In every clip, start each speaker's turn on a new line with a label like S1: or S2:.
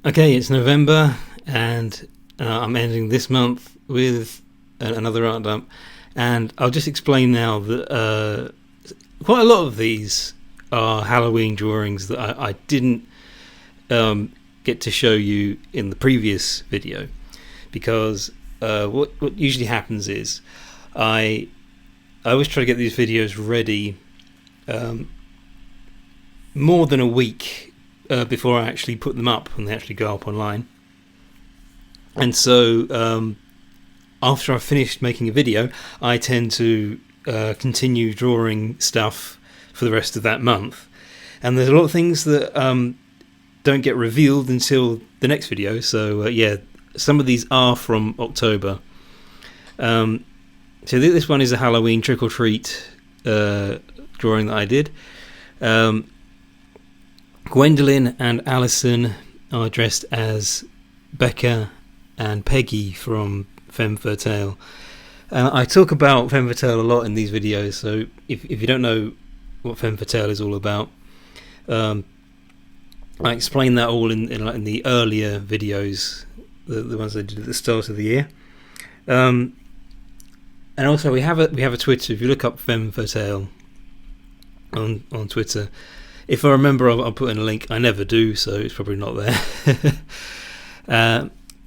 S1: Okay, it's November, and I'm ending this month with another art dump, and I'll just explain now that quite a lot of these are Halloween drawings that I didn't get to show you in the previous video, because what usually happens is I always try to get these videos ready more than a week before I actually put them up and they actually go up online. And so after I've finished making a video, I tend to continue drawing stuff for the rest of that month. And there's a lot of things that don't get revealed until the next video. So yeah, some of these are from October. So this one is a Halloween trick-or-treat drawing that I did. Gwendolyn and Alison are dressed as Becca and Peggy from Femme Fatale. I talk about Femme Fatale a lot in these videos, so if you don't know what Femme Fatale is all about, I explain that all in the earlier videos, the ones I did at the start of the year. And also we have a Twitter. If you look up Femme Fatale on Twitter, if I remember, I'll put in a link. I never do, so it's probably not there.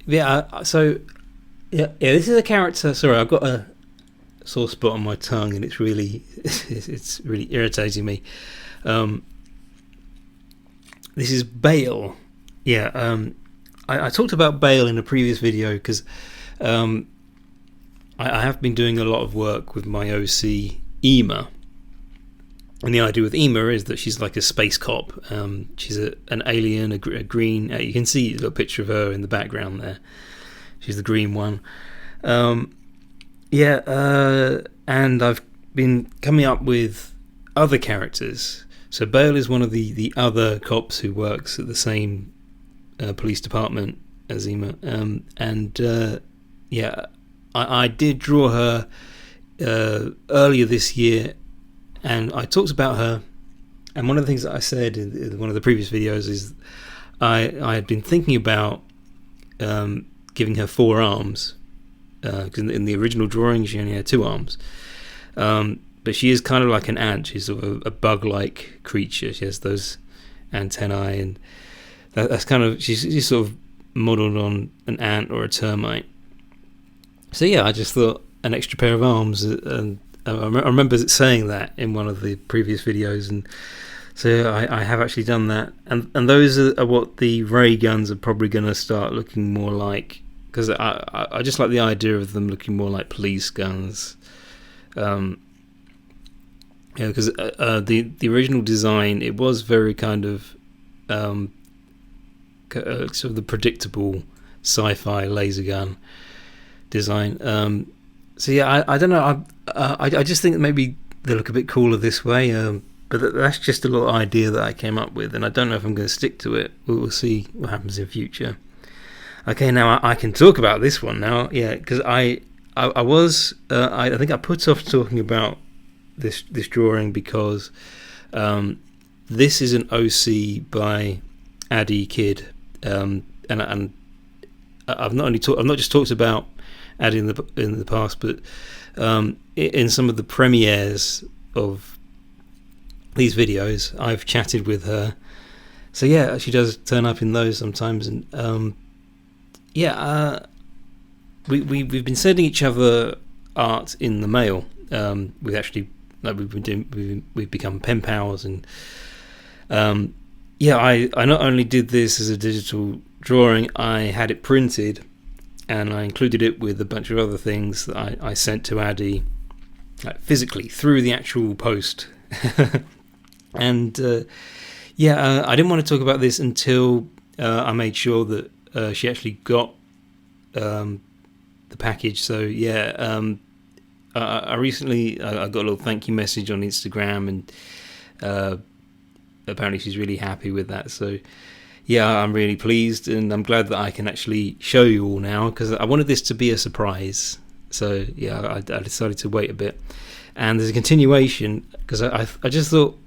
S1: This is a character. Sorry, I've got a sore spot on my tongue, and it's really irritating me. This is Bale. I talked about Bale in a previous video because I have been doing a lot of work with my OC Ema. And the idea with Ema is that she's like a space cop. She's an alien, a green. You can see a picture of her in the background there. She's the green one. And I've been coming up with other characters. So Bale is one of the other cops who works at the same police department as Ema. I did draw her earlier this year. And I talked about her, and one of the things that I said in one of the previous videos is I had been thinking about giving her 4 arms, because in the original drawing she only had 2 arms. But she is kind of like an ant. She's sort of a bug-like creature. She has those antennae, and that's kind of she's sort of modelled on an ant or a termite. So yeah, I just thought an extra pair of arms, and I remember saying that in one of the previous videos, and so I have actually done that, and those are what the ray guns are probably going to start looking more like, because I just like the idea of them looking more like police guns, because the original design, it was very kind of sort of the predictable sci-fi laser gun design. So yeah, I don't know. I just think that maybe they look a bit cooler this way. But that's just a little idea that I came up with, and I don't know if I'm going to stick to it. We'll see what happens in future. Okay, now I can talk about this one now. Yeah, because I think I put off talking about this drawing because this is an OC by Addy Kid, and I've not just talked about Addy in the past, but in some of the premieres of these videos, I've chatted with her. So yeah, she does turn up in those sometimes, and we've been sending each other art in the mail. We've become pen pals, and I not only did this as a digital drawing, I had it printed. And I included it with a bunch of other things that I sent to Addy, physically through the actual post. And I didn't want to talk about this until I made sure that she actually got the package. So yeah, I recently I got a little thank you message on Instagram, and apparently she's really happy with that. So yeah, I'm really pleased, and I'm glad that I can actually show you all now, because I wanted this to be a surprise. So yeah, I decided to wait a bit, and there's a continuation, because I just thought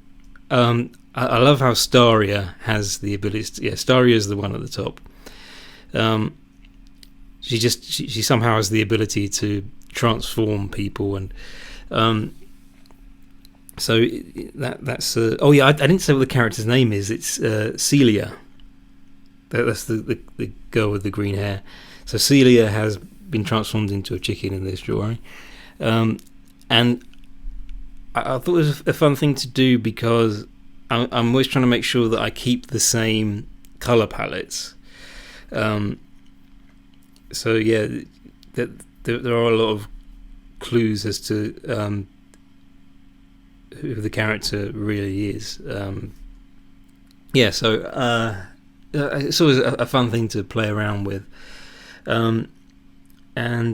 S1: I love how Staria has the ability Staria is the one at the top. She somehow has the ability to transform people, and so that's oh yeah, I didn't say what the character's name is. It's Celia. That's the girl with the green hair. So Celia has been transformed into a chicken in this drawing, and I thought it was a fun thing to do because I'm always trying to make sure that I keep the same color palettes. So yeah, there are a lot of clues as to who the character really is. So it's always a fun thing to play around with. And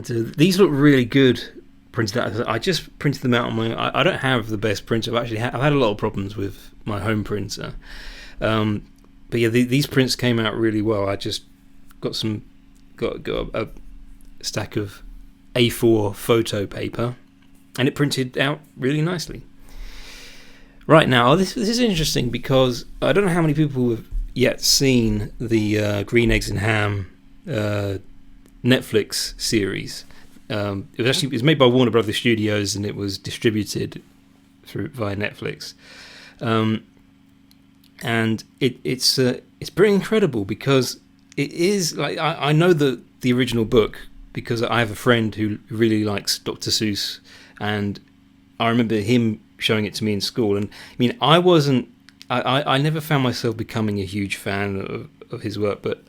S1: these look really good printed out. I just printed them out on my. I don't have the best printer. I've had a lot of problems with my home printer. But yeah, these prints came out really well. I just got a stack of A4 photo paper, and it printed out really nicely. Right now, this is interesting because I don't know how many people have yet seen the Green Eggs and Ham Netflix series. It was made by Warner Brothers Studios, and it was distributed via Netflix. And it's pretty incredible because it is like I know the original book because I have a friend who really likes Dr. Seuss, and I remember him showing it to me in school. And I mean, I never found myself becoming a huge fan of his work, but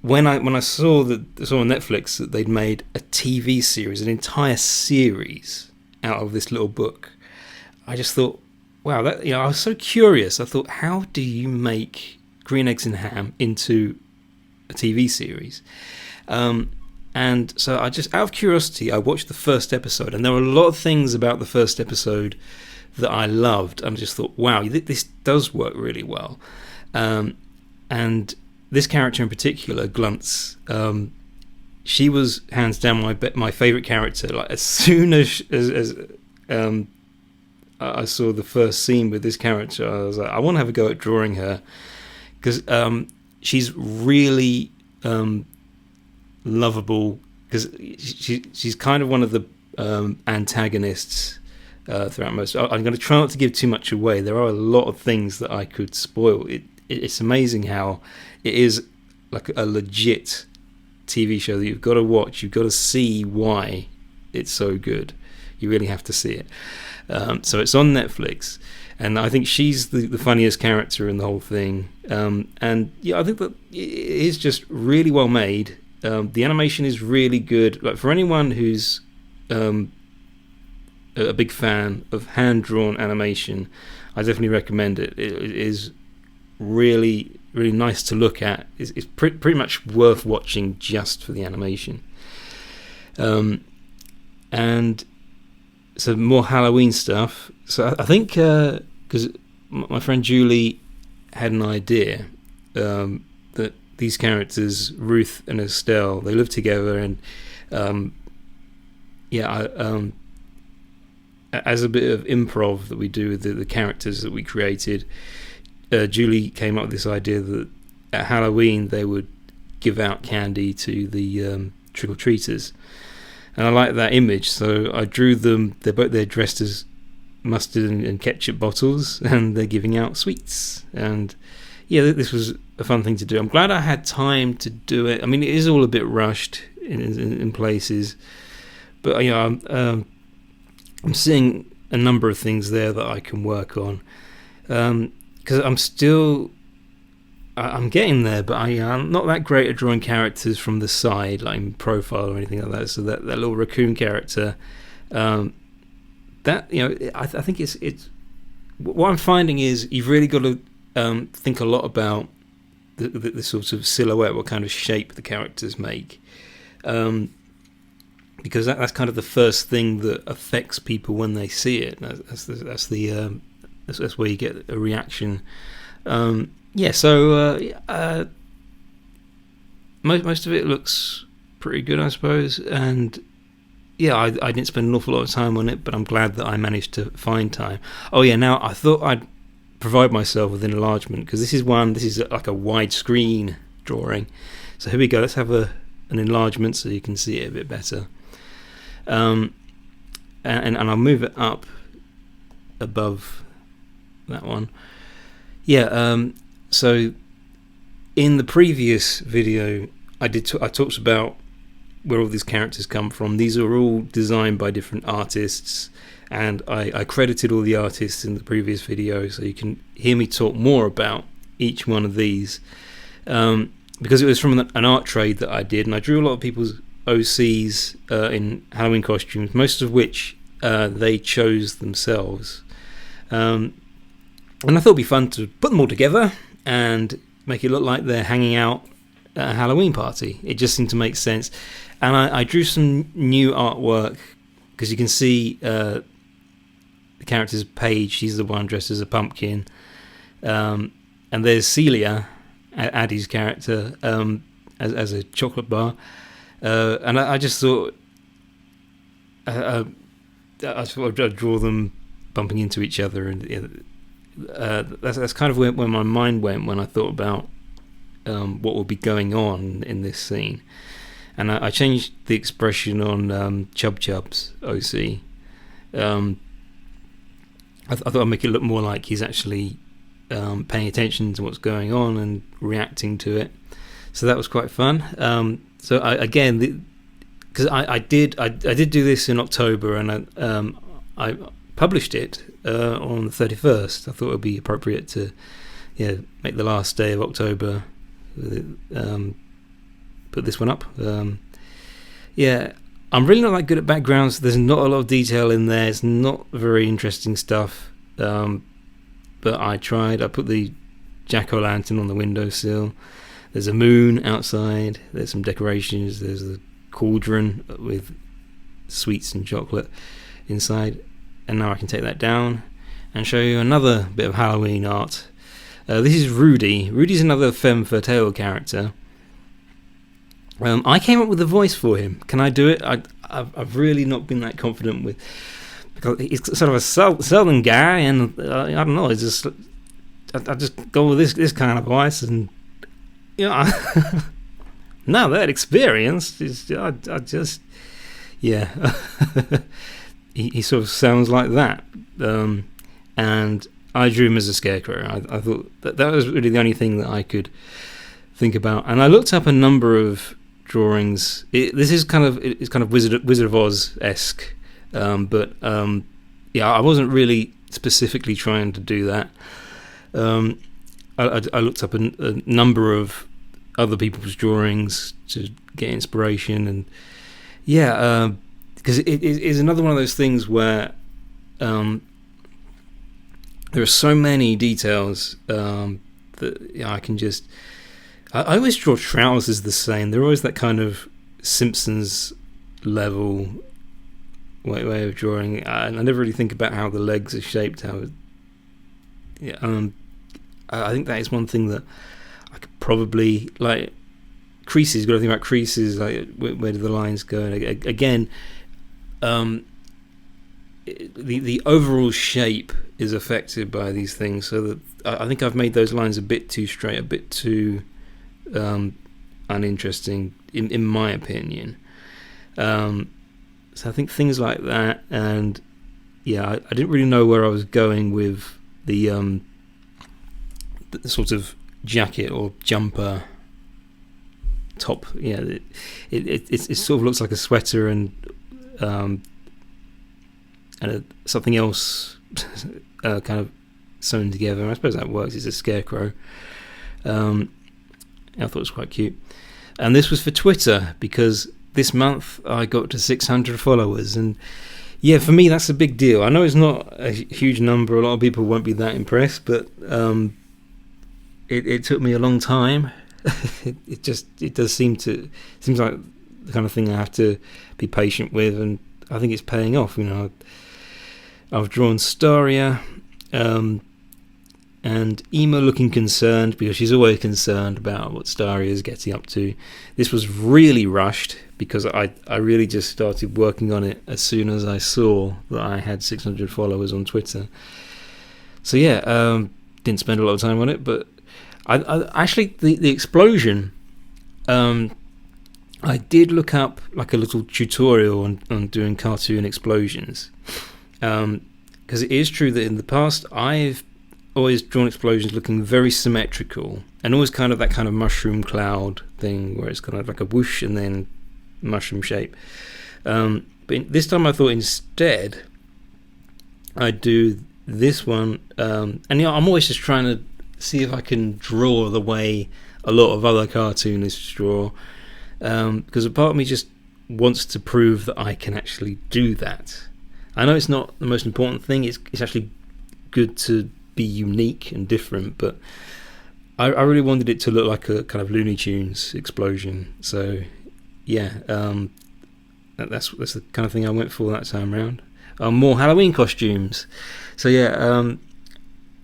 S1: when I saw on Netflix that they'd made a TV series, an entire series out of this little book, I just thought, wow, I was so curious. I thought, how do you make Green Eggs and Ham into a TV series? And so I just, out of curiosity, I watched the first episode, and there were a lot of things about the first episode that I loved, and I just thought, wow, this does work really well. And this character in particular, Glunts, she was hands down my favourite character. Like as soon as I saw the first scene with this character, I was like, I want to have a go at drawing her because she's really lovable, because she's kind of one of the antagonists throughout most. I'm going to try not to give too much away. There are a lot of things that I could spoil. It's amazing how it is like a legit TV show that you've got to watch. You've got to see why it's so good. You really have to see it. So it's on Netflix, and I think she's the funniest character in the whole thing. And yeah, I think that it is just really well made. The animation is really good. Like for anyone who's a big fan of hand-drawn animation, I definitely recommend it. It is really, really nice to look at. It's pretty much worth watching just for the animation. And some more Halloween stuff. So I think because my friend Julie had an idea that these characters, Ruth and Estelle, they live together, and as a bit of improv that we do with the characters that we created, Julie came up with this idea that at Halloween they would give out candy to the trick-or-treaters. And I like that image, so I drew them. They're dressed as mustard and ketchup bottles, and they're giving out sweets. And yeah, this was a fun thing to do. I'm glad I had time to do it. I mean, it is all a bit rushed in places, but you know, I'm seeing a number of things there that I can work on, because I'm getting there, but I'm not that great at drawing characters from the side, like in profile or anything like that. So that little raccoon character, I think it's what I'm finding is you've really got to think a lot about the sort of silhouette, what kind of shape the characters make, because that's kind of the first thing that affects people when they see it. That's where you get a reaction. Most of it looks pretty good, I suppose, and yeah, I didn't spend an awful lot of time on it, but I'm glad that I managed to find time. Oh yeah, now I thought I'd provide myself with an enlargement, because this is like a widescreen drawing. So here we go, let's have an enlargement so you can see it a bit better. And I'll move it up above that one. Yeah, so in the previous video I talked about where all these characters come from. These are all designed by different artists, and I credited all the artists in the previous video, so you can hear me talk more about each one of these, because it was from an art trade that I did, and I drew a lot of people's OCs in Halloween costumes, most of which they chose themselves, and I thought it'd be fun to put them all together and make it look like they're hanging out at a Halloween party. It just seemed to make sense. And I drew some new artwork, because you can see the character's Paige. She's the one dressed as a pumpkin, and there's Celia, Addie's character, as a chocolate bar, and I just thought I'd draw them bumping into each other, and that's kind of where my mind went when I thought about what would be going on in this scene. And I changed the expression on Chub Chub's OC. I thought I'd make it look more like he's actually paying attention to what's going on and reacting to it. So that was quite fun. So I did do this in October, and I published it on the 31st. I thought it would be appropriate to make the last day of October. Put this one up. I'm really not that good at backgrounds. There's not a lot of detail in there. It's not very interesting stuff, but I tried. I put the jack-o'-lantern on the windowsill. There's a moon outside. There's some decorations. There's a cauldron with sweets and chocolate inside, and now I can take that down and show you another bit of Halloween art. This is Rudy. Rudy's another femme fatale character. I came up with a voice for him. Can I do it? I've really not been that confident with, because he's sort of a southern guy, and I don't know. It's just I just go with this kind of voice, and now that experience is I just he sort of sounds like that, and I drew him as a Scarecrow. I thought that was really the only thing that I could think about, and I looked up a number of drawings. This is kind of Wizard of Oz-esque, but I wasn't really specifically trying to do that. I looked up a number of other people's drawings to get inspiration, and because it is another one of those things where there are so many details that I can just. I always draw trousers the same. They're always that kind of Simpsons level way of drawing, and I never really think about how the legs are shaped. I think that is one thing that I could probably like. Creases. You've got to think about creases. Like where do the lines go? And again, the overall shape is affected by these things. So that I think I've made those lines a bit too straight, a bit too uninteresting in my opinion. So I think things like that, and I didn't really know where I was going with the sort of jacket or jumper top. It sort of looks like a sweater and something else kind of sewn together. I suppose that works. It's a scarecrow. I thought it was quite cute. And this was for Twitter, because this month I got to 600 followers, and for me that's a big deal. I know it's not a huge number. A lot of people won't be that impressed, but it took me a long time. It does seems like the kind of thing I have to be patient with, and I think it's paying off. I've drawn Staria, and Ema looking concerned, because she's always concerned about what Staria is getting up to. This was really rushed because I really just started working on it as soon as I saw that I had 600 followers on Twitter. So yeah, didn't spend a lot of time on it, but I actually the explosion. I did look up like a little tutorial on doing cartoon explosions, because it is true that in the past I've always drawn explosions looking very symmetrical and always kind of that kind of mushroom cloud thing where it's kind of like a whoosh and then mushroom shape. But this time I thought instead I'd do this one, and I'm always just trying to see if I can draw the way a lot of other cartoonists draw, because a part of me just wants to prove that I can actually do that. I know it's not the most important thing, it's actually good to be unique and different, but I really wanted it to look like a kind of Looney Tunes explosion. So yeah, that's the kind of thing I went for that time round. More Halloween costumes. So yeah,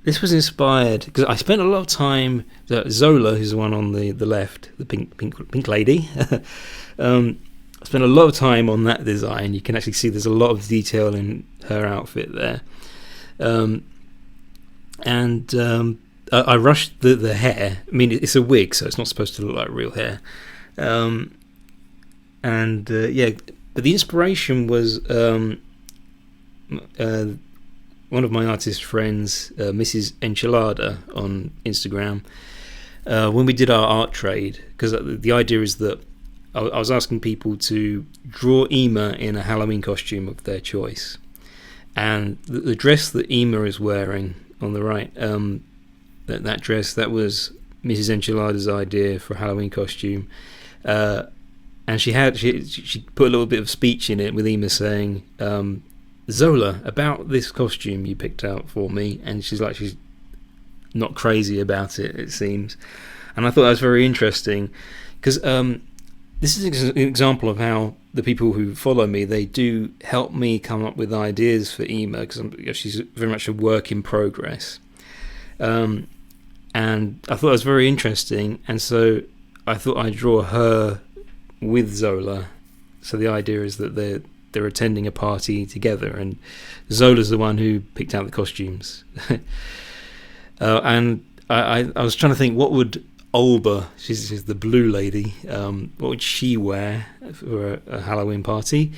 S1: this was inspired because I spent a lot of time. Zola, who's the one on the left, the pink lady. I spent a lot of time on that design. You can actually see there's a lot of detail in her outfit there. I rushed the hair. I mean, it's a wig, so it's not supposed to look like real hair. Yeah, but the inspiration was one of my artist friends, Mrs. Enchilada on Instagram, when we did our art trade, because the idea is that I was asking people to draw Ema in a Halloween costume of their choice, and the dress that Ema is wearing on the right, that dress, that was Mrs. Enchilada's idea for a Halloween costume, and she put a little bit of speech in it with Ema saying, Zola, about this costume you picked out for me, and she's not crazy about it, it seems. And I thought that was very interesting, because this is an example of how the people who follow me, they do help me come up with ideas for Ema, because she's very much a work in progress. And I thought it was very interesting, and so I thought I'd draw her with Zola. So the idea is that they're attending a party together, and Zola's the one who picked out the costumes. And I was trying to think, what would Olba, she's the blue lady, what would she wear for a Halloween party?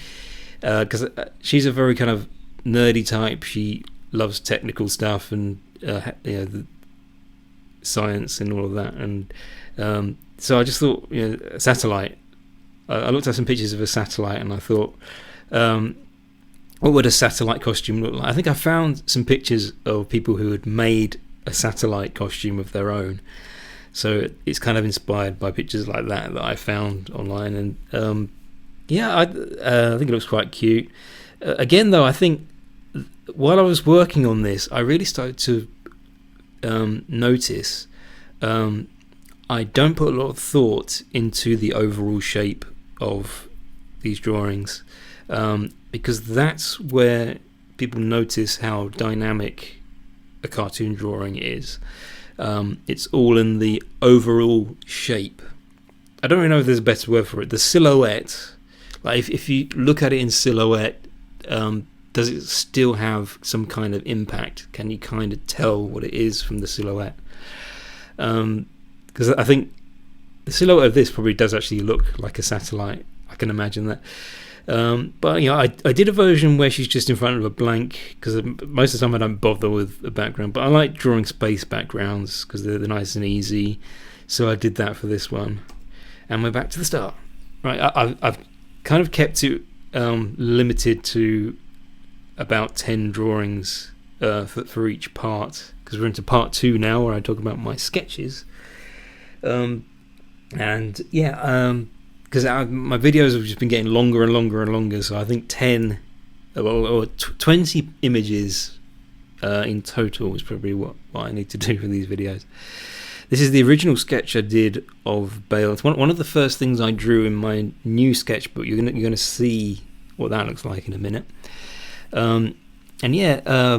S1: Because she's a very kind of nerdy type. She loves technical stuff and the science and all of that. And so I just thought, a satellite. I looked at some pictures of a satellite, and I thought, what would a satellite costume look like? I think I found some pictures of people who had made a satellite costume of their own, so it's kind of inspired by pictures like that I found online. And I think it looks quite cute. Again though, I think while I was working on this, I really started to notice I don't put a lot of thought into the overall shape of these drawings, because that's where people notice how dynamic a cartoon drawing is. It's all in the overall shape. I don't really know if there's a better word for it. The silhouette, like if you look at it in silhouette, does it still have some kind of impact? Can you kind of tell what it is from the silhouette? Because I think the silhouette of this probably does actually look like a satellite. I can imagine that. But I did a version where she's just in front of a blank, because most of the time I don't bother with a background, but I like drawing space backgrounds because they're nice and easy. So I did that for this one, and we're back to the start. Right, I've kind of kept it limited to about 10 drawings for each part, because we're into part 2 now, where I talk about my sketches. Because my videos have just been getting longer and longer and longer, so I think 10 or 20 images in total is probably what I need to do for these videos. This is the original sketch I did of Bale. It's one of the first things I drew in my new sketchbook. You're gonna see what that looks like in a minute.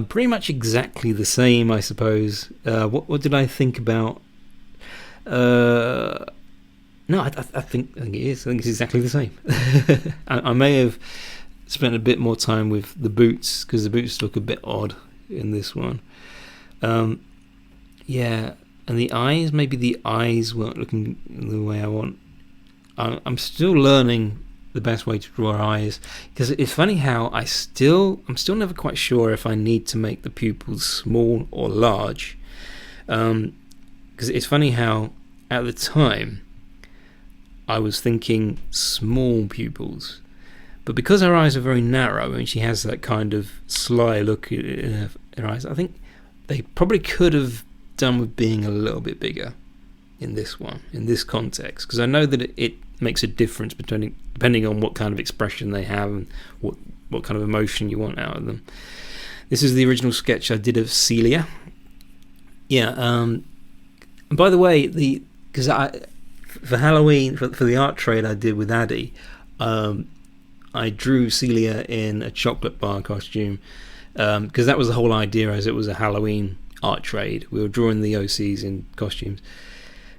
S1: Pretty much exactly the same, I suppose. What did I think about? No, I think it is. I think it's exactly the same. I may have spent a bit more time with the boots because the boots look a bit odd in this one. Yeah, and the eyes, maybe the eyes weren't looking the way I want. I'm still learning the best way to draw eyes, because it's funny how I'm still never quite sure if I need to make the pupils small or large. Because it's funny how at the time I was thinking small pupils, but because her eyes are very narrow and she has that kind of sly look in her eyes, I think they probably could have done with being a little bit bigger in this one, in this context, because I know that it makes a difference depending on what kind of expression they have and what kind of emotion you want out of them. This is the original sketch I did of Celia. Yeah, and by the way, because for Halloween, for the art trade I did with Addy, I drew Celia in a chocolate bar costume, because that was the whole idea, as it was a Halloween art trade. We were drawing the OCs in costumes.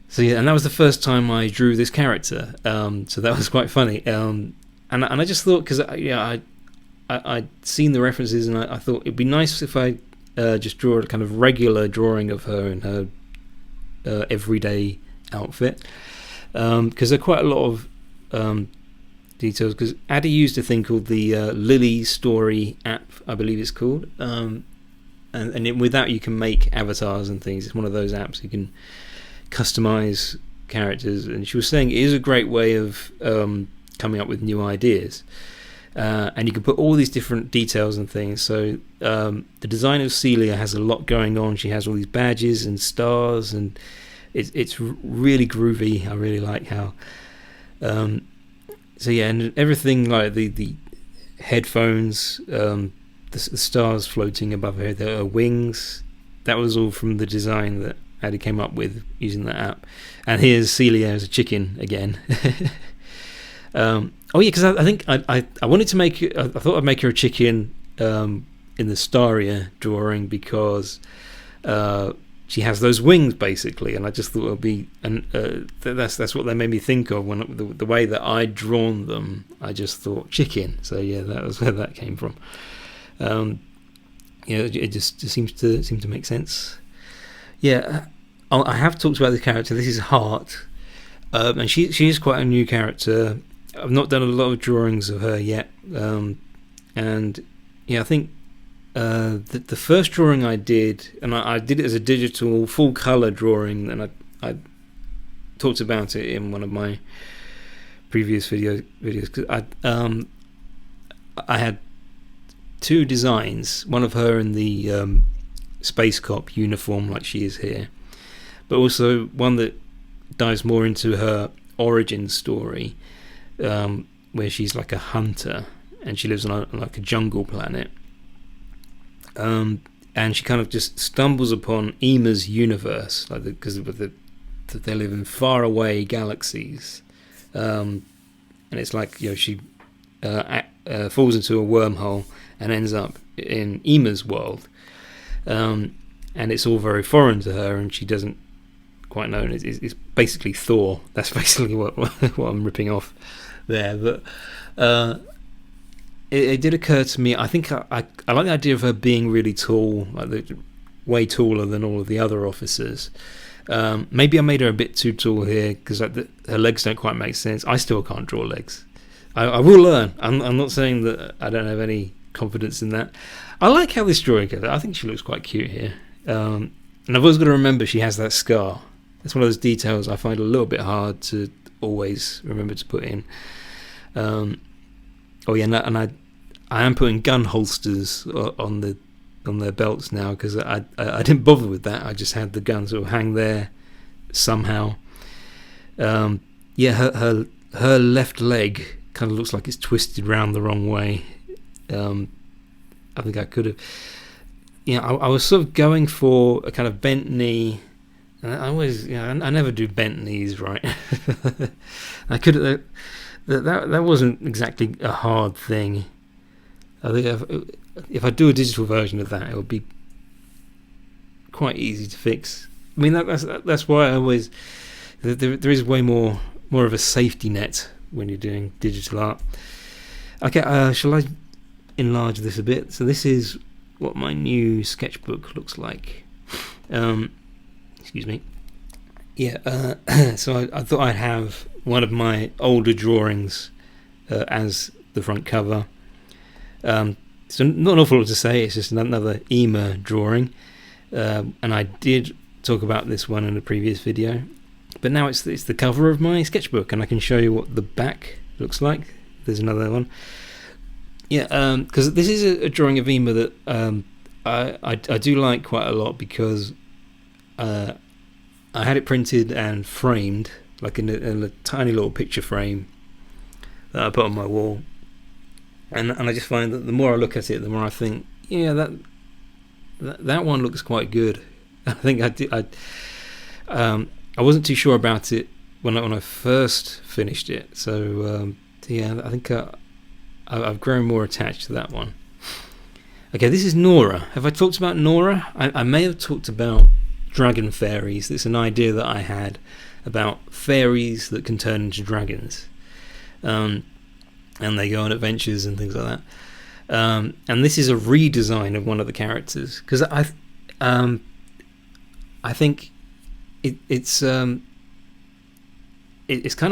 S1: So yeah, and that was the first time I drew this character. So that was quite funny. And I just thought, because I'd seen the references, and I thought it'd be nice if I just draw a kind of regular drawing of her in her everyday outfit. Because there are quite a lot of details. Because Addy used a thing called the Lily Story app, I believe it's called. And with that you can make avatars and things. It's one of those apps you can customize characters, and she was saying it is a great way of coming up with new ideas, and you can put all these different details and things. So the design of Celia has a lot going on. She has all these badges and stars, and it's really groovy. I really like how so yeah, and everything, like the headphones, the stars floating above her, the wings, that was all from the design that Addy came up with using that app. And here's Celia as a chicken again. Oh yeah, because I think I wanted to make, I thought I'd make her a chicken in the Staria drawing, because she has those wings basically, and I just thought it would be, and that's what they made me think of when the way that I'd drawn them. I just thought chicken. So yeah, that was where that came from. Yeah, it just seems to make sense. Yeah, I have talked about the character. This is Heart, and she is quite a new character. I've not done a lot of drawings of her yet, and yeah, I think the first drawing I did, and I did it as a digital full color drawing, and I talked about it in one of my previous videos, because I had two designs, one of her in the space cop uniform like she is here, but also one that dives more into her origin story, where she's like a hunter and she lives on like a jungle planet, and she kind of just stumbles upon Ema's universe, like because they live in faraway galaxies, and it's like, you know, she falls into a wormhole and ends up in Ema's world. And it's all very foreign to her, and she doesn't quite know. It's basically Thor. That's basically what I'm ripping off there. But it did occur to me. I think I like the idea of her being really tall, like way taller than all of the other officers. Maybe I made her a bit too tall here, because her legs don't quite make sense. I still can't draw legs. I will learn. I'm not saying that I don't have any confidence in that. I like how this drawing goes. I think she looks quite cute here. And I've always got to remember she has that scar. It's one of those details I find a little bit hard to always remember to put in. Oh yeah, and I am putting gun holsters on their belts now, because I didn't bother with that. I just had the gun sort of hang there somehow. Yeah, her left leg kind of looks like it's twisted round the wrong way. I think I could have, I was sort of going for a kind of bent knee. I always, I never do bent knees right. I could have, that wasn't exactly a hard thing. I think if I do a digital version of that, it would be quite easy to fix. I mean, that's why I always, there is way more more of a safety net when you're doing digital art. Okay, shall I enlarge this a bit? So this is what my new sketchbook looks like. Excuse me. Yeah, so I thought I'd have one of my older drawings as the front cover. So not an awful lot to say, it's just another Ema drawing. And I did talk about this one in a previous video. But now it's the cover of my sketchbook, and I can show you what the back looks like. There's another one. Yeah, because this is a drawing of Ema that I do like quite a lot, because I had it printed and framed, like in a tiny little picture frame that I put on my wall. And I just find that the more I look at it, the more I think, yeah, that one looks quite good. I think I wasn't too sure about it when I first finished it. So yeah, I think I've grown more attached to that one. Okay, this is Nora. Have I talked about Nora? I may have talked about dragon fairies. It's an idea that I had about fairies that can turn into dragons. And they go on adventures and things like that. And this is a redesign of one of the characters, because I think it's kind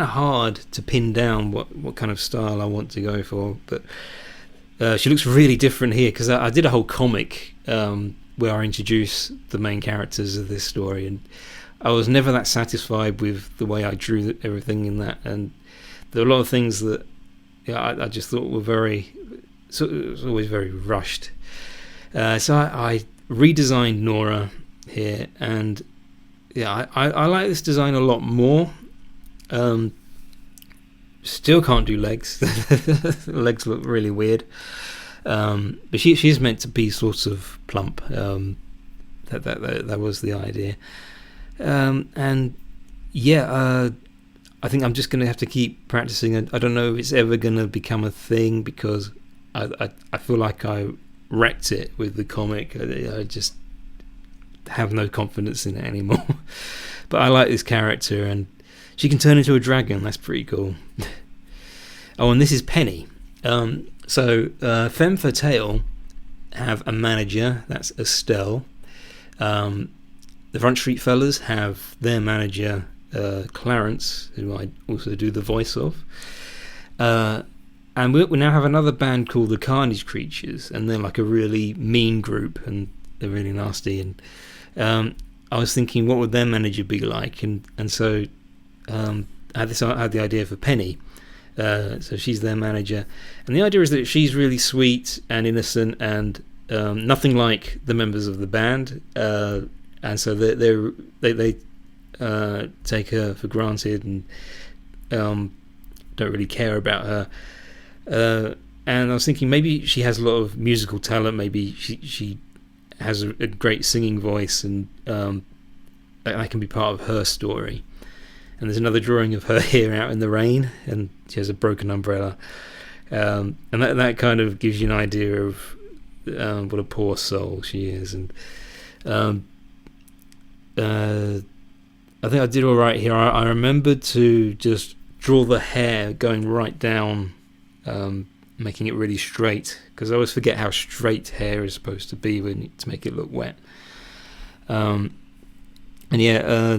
S1: of hard to pin down what kind of style I want to go for, but she looks really different here, because I did a whole comic where I introduce the main characters of this story, and I was never that satisfied with the way I drew everything in that, and there were a lot of things that I just thought were it was always very rushed. So I redesigned Nora here, and yeah, I like this design a lot more. Still can't do legs. Legs look really weird. But she's meant to be sort of plump. That was the idea. And yeah, I think I'm just going to have to keep practicing. I don't know if it's ever going to become a thing, because I feel like I wrecked it with the comic. I just have no confidence in it anymore. But I like this character, and she can turn into a dragon. That's pretty cool. Oh, and this is Penny. So Femme Fatale have a manager. That's Estelle. The Front Street Fellas have their manager, Clarence, who I also do the voice of. And we now have another band called the Carnage Creatures, and they're like a really mean group, and they're really nasty. And I was thinking, what would their manager be like? And so I had the idea for Penny. So she's their manager, and the idea is that she's really sweet and innocent, and nothing like the members of the band. And so they take her for granted and don't really care about her. And I was thinking, maybe she has a lot of musical talent. Maybe she has a great singing voice, and that can be part of her story. And there's another drawing of her here out in the rain, and she has a broken umbrella. And that kind of gives you an idea of what a poor soul she is. And I think I did all right here. I remembered to just draw the hair going right down, making it really straight, because I always forget how straight hair is supposed to be to make it look wet. And yeah,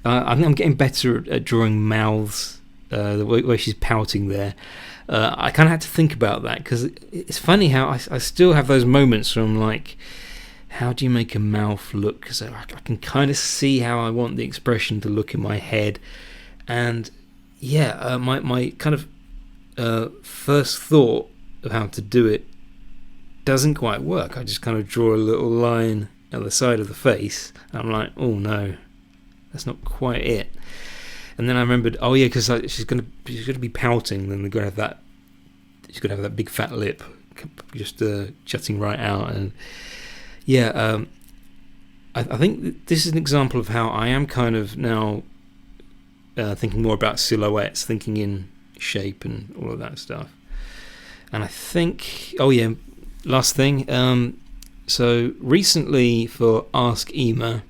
S1: I think I'm getting better at drawing mouths, the way she's pouting there. I kind of had to think about that, because it's funny how I still have those moments from like, how do you make a mouth look? Because I can kind of see how I want the expression to look in my head. And yeah, my kind of first thought of how to do it doesn't quite work. I just kind of draw a little line at the side of the face, and I'm like, oh no, that's not quite it. And then I remembered, oh yeah, because she's gonna be pouting, then she's gonna have that big fat lip just jutting right out. And yeah, I think this is an example of how I am kind of now thinking more about silhouettes, thinking in shape and all of that stuff. And I think, oh yeah, last thing. So recently for Ask Ema,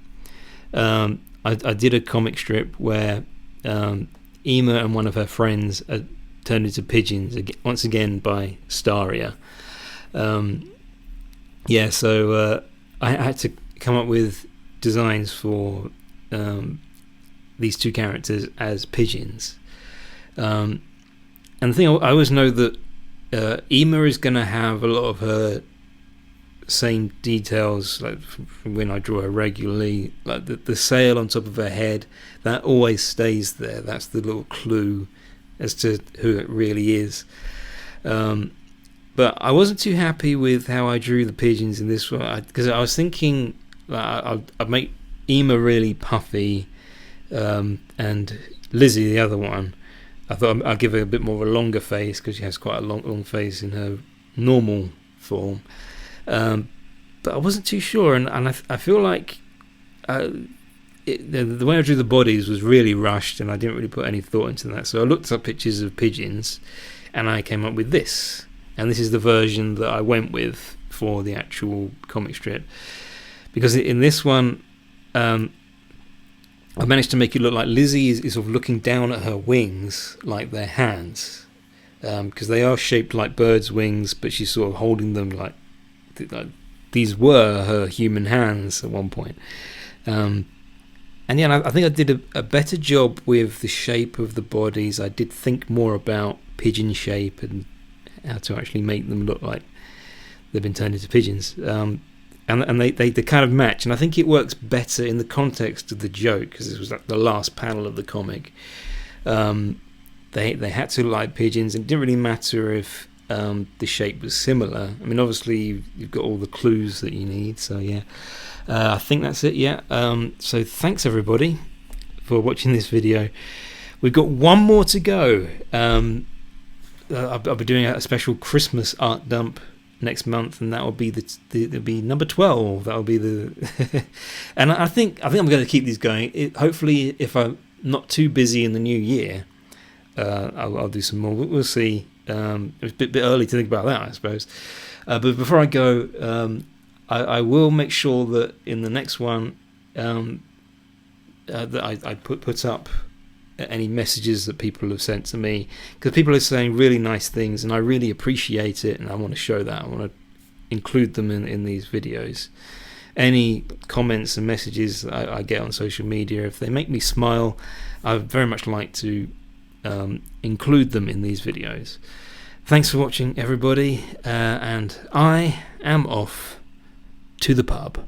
S1: I did a comic strip where Ema and one of her friends are turned into pigeons once again by Staria. So I had to come up with designs for these two characters as pigeons. And the thing, I always know that Ema is going to have a lot of her same details, like from when I draw her regularly, like the sail on top of her head, that always stays there. That's the little clue as to who it really is. But I wasn't too happy with how I drew the pigeons in this one, because I was thinking I'd make Ema really puffy, and Lizzie, the other one, I thought I'd give her a bit more of a longer face, because she has quite a long face in her normal form. But I wasn't too sure, and I feel like the way I drew the bodies was really rushed, and I didn't really put any thought into that. So I looked up pictures of pigeons, and I came up with this. And this is the version that I went with for the actual comic strip. Because in this one, I managed to make it look like Lizzie is sort of looking down at her wings like they're hands. Because they are shaped like birds' wings, but she's sort of holding them like these were her human hands at one point. And I think I did a better job with the shape of the bodies. I did think more about pigeon shape and how to actually make them look like they've been turned into pigeons. And they kind of match. And I think it works better in the context of the joke, because this was like the last panel of the comic. They had to look like pigeons, and it didn't really matter if the shape was similar. I mean, obviously you've got all the clues that you need, so yeah. I think that's it, yeah. So thanks everybody for watching this video. We've got one more to go. I'll be doing a special Christmas art dump next month, and that will be it'll be number 12. That'll be the and I think I'm going to keep these going. Hopefully, if I'm not too busy in the new year, I'll do some more. We'll see. It's a bit early to think about that, I suppose. But before I go, I will make sure that in the next one that I put up any messages that people have sent to me, because people are saying really nice things, and I really appreciate it, and I want to show that. I want to include them in these videos. Any comments and messages that I get on social media, if they make me smile, I very much like to include them in these videos. Thanks for watching, everybody, and I am off to the pub.